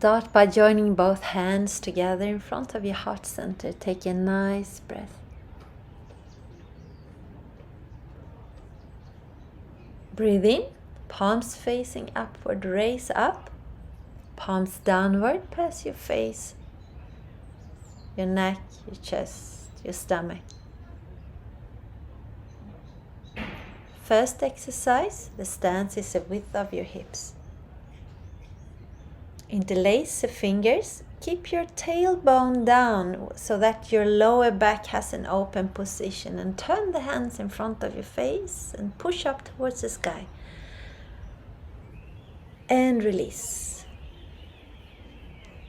Start by joining both hands together in front of your heart center. Take a nice breath. Breathe in, palms facing upward, raise up. Palms downward, past your face, your neck, your chest, your stomach. First exercise, the stance is the width of your hips. Interlace the fingers. Keep your tailbone down so that your lower back has an open position, and turn the hands in front of your face and push up towards the sky. And release.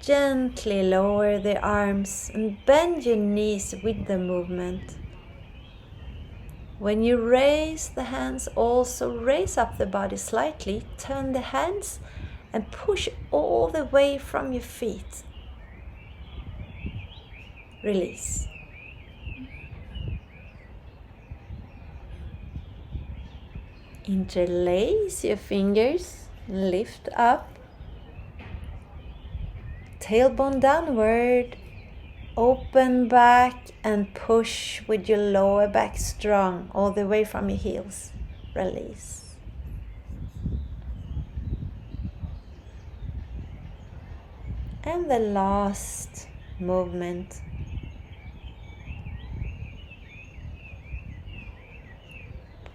Gently lower the arms and bend your knees with the movement. When you raise the hands, also raise up the body slightly. Turn the hands and push all the way from your feet. Release. Interlace your fingers, lift up. Tailbone downward, open back and push with your lower back strong, all the way from your heels. Release. And the last movement.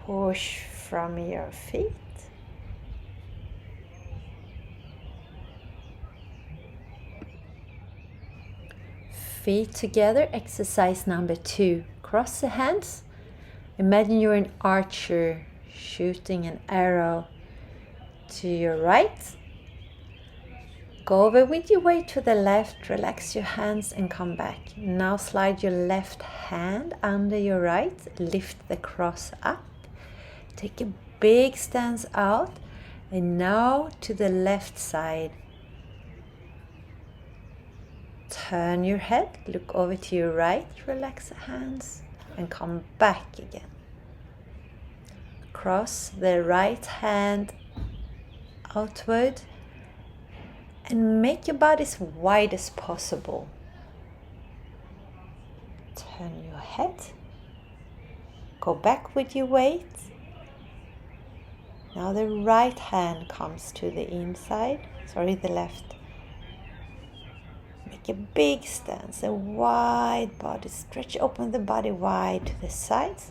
Push from your feet. Feet together, exercise number 2. Cross the hands. Imagine you're an archer shooting an arrow to your right. Go over with your weight to the left, relax your hands and come back. Now slide your left hand under your right, lift the cross up. Take a big stance out, and now to the left side. Turn your head, look over to your right, relax the hands and come back again. Cross the right hand outward and make your body as wide as possible. Turn your head, go back with your weight. Now the right hand comes to the inside, the left. Make a big stance, a wide body. Stretch open the body wide to the sides.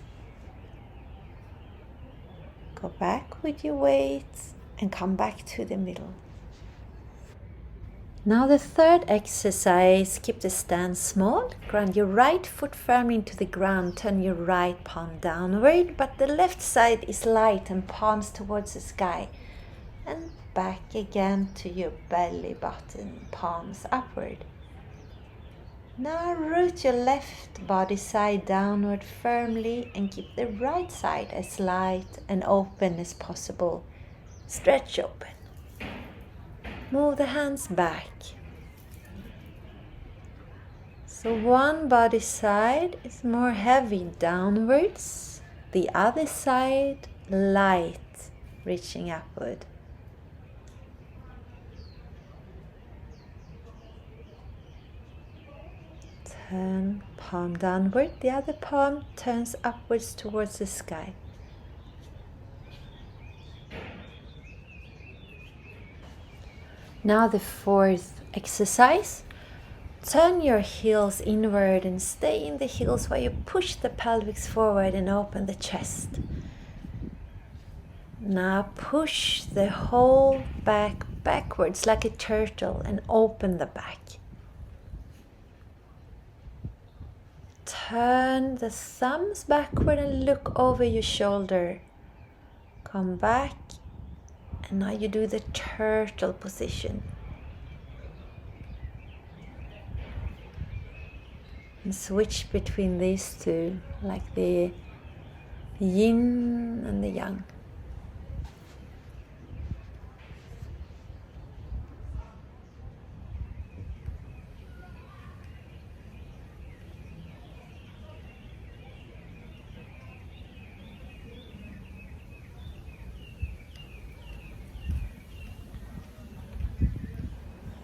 Go back with your weight and come back to the middle. Now the third exercise, keep the stance small. Ground your right foot firmly into the ground. Turn your right palm downward, but the left side is light and palms towards the sky. And back again to your belly button, palms upward. Now root your left body side downward firmly and keep the right side as light and open as possible. Stretch open. Move the hands back. So one body side is more heavy downwards, the other side light, reaching upward. Turn palm downward, the other palm turns upwards towards the sky. Now the fourth exercise. Turn your heels inward and stay in the heels while you push the pelvis forward and open the chest. Now push the whole back backwards like a turtle and open the back. Turn the thumbs backward and look over your shoulder. Come back, and now you do the turtle position. And switch between these two, like the yin and the yang.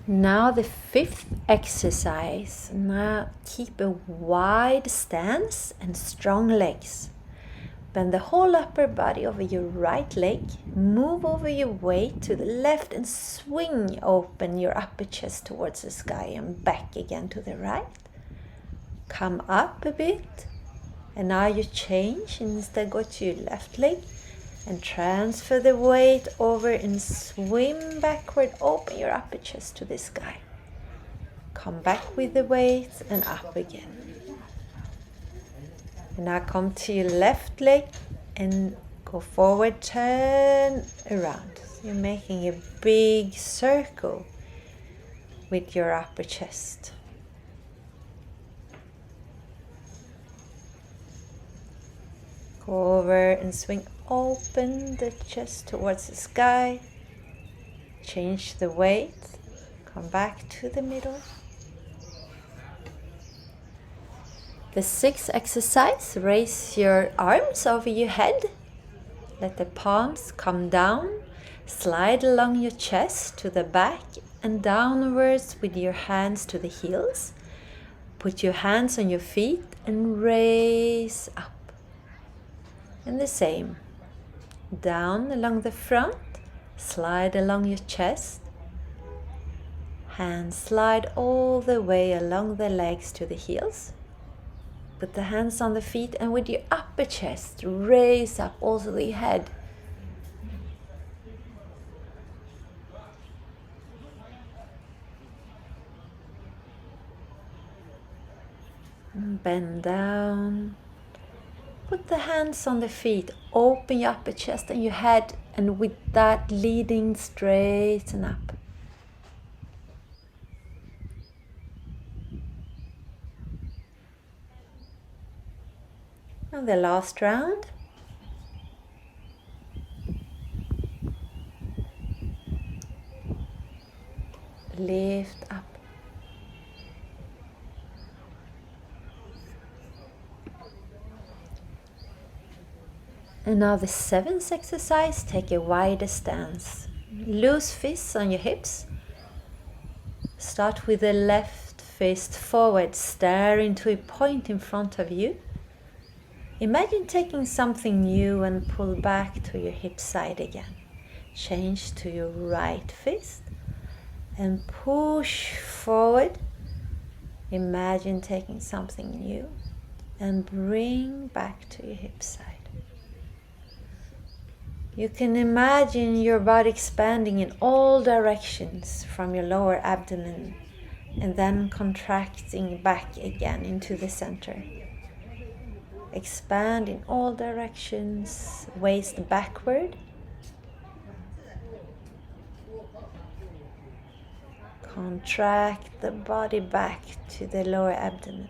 Now the fifth exercise. Now keep a wide stance and strong legs. Bend the whole upper body over your right leg. Move over your weight to the left and swing open your upper chest towards the sky and back again to the right. Come up a bit. And now you change and instead go to your left leg and transfer the weight over and swim backward. Open your upper chest to the sky. Come back with the weight and up again. And now come to your left leg and go forward, turn around. So you're making a big circle with your upper chest. Go over and swing open the chest towards the sky. Change the weight. Come back to the middle. The sixth exercise, raise your arms over your head. Let the palms come down. Slide along your chest to the back and downwards with your hands to the heels. Put your hands on your feet and raise up. And the same. Down along the front. Slide along your chest. Hands slide all the way along the legs to the heels. Put the hands on the feet and with your upper chest, raise up also the head. And bend down. Put the hands on the feet, open your upper chest and your head, and with that leading straighten up. And the last round. Lift up. And now the seventh exercise, take a wider stance. Loose fists on your hips. Start with the left fist forward, stare into a point in front of you. Imagine taking something new and pull back to your hip side again. Change to your right fist and push forward. Imagine taking something new and bring back to your hip side. You can imagine your body expanding in all directions from your lower abdomen and then contracting back again into the center. Expand in all directions, waist backward. Contract the body back to the lower abdomen.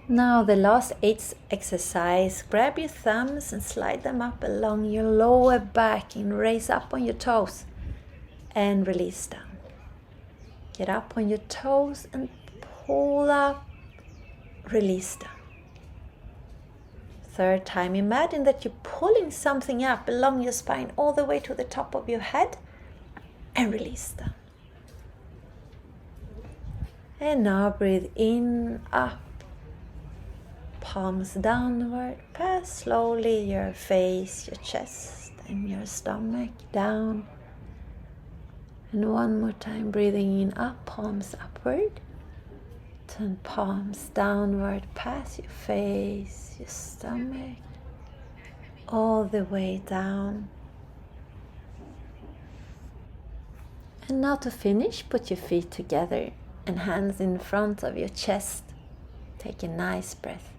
Now the last 8th exercise, grab your thumbs and slide them up along your lower back and raise up on your toes and release down. Get up on your toes and pull up, release down. Third time, imagine that you're pulling something up along your spine all the way to the top of your head and release down. And now breathe in, up. Palms downward, pass slowly your face, your chest and your stomach down. And one more time, breathing in, up, palms upward. Turn palms downward, pass your face, your stomach, all the way down. And now to finish, put your feet together and hands in front of your chest. Take a nice breath.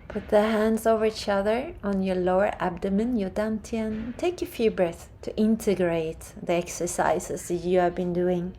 Put the hands over each other on your lower abdomen, your Tian. Take a few breaths to integrate the exercises that you have been doing.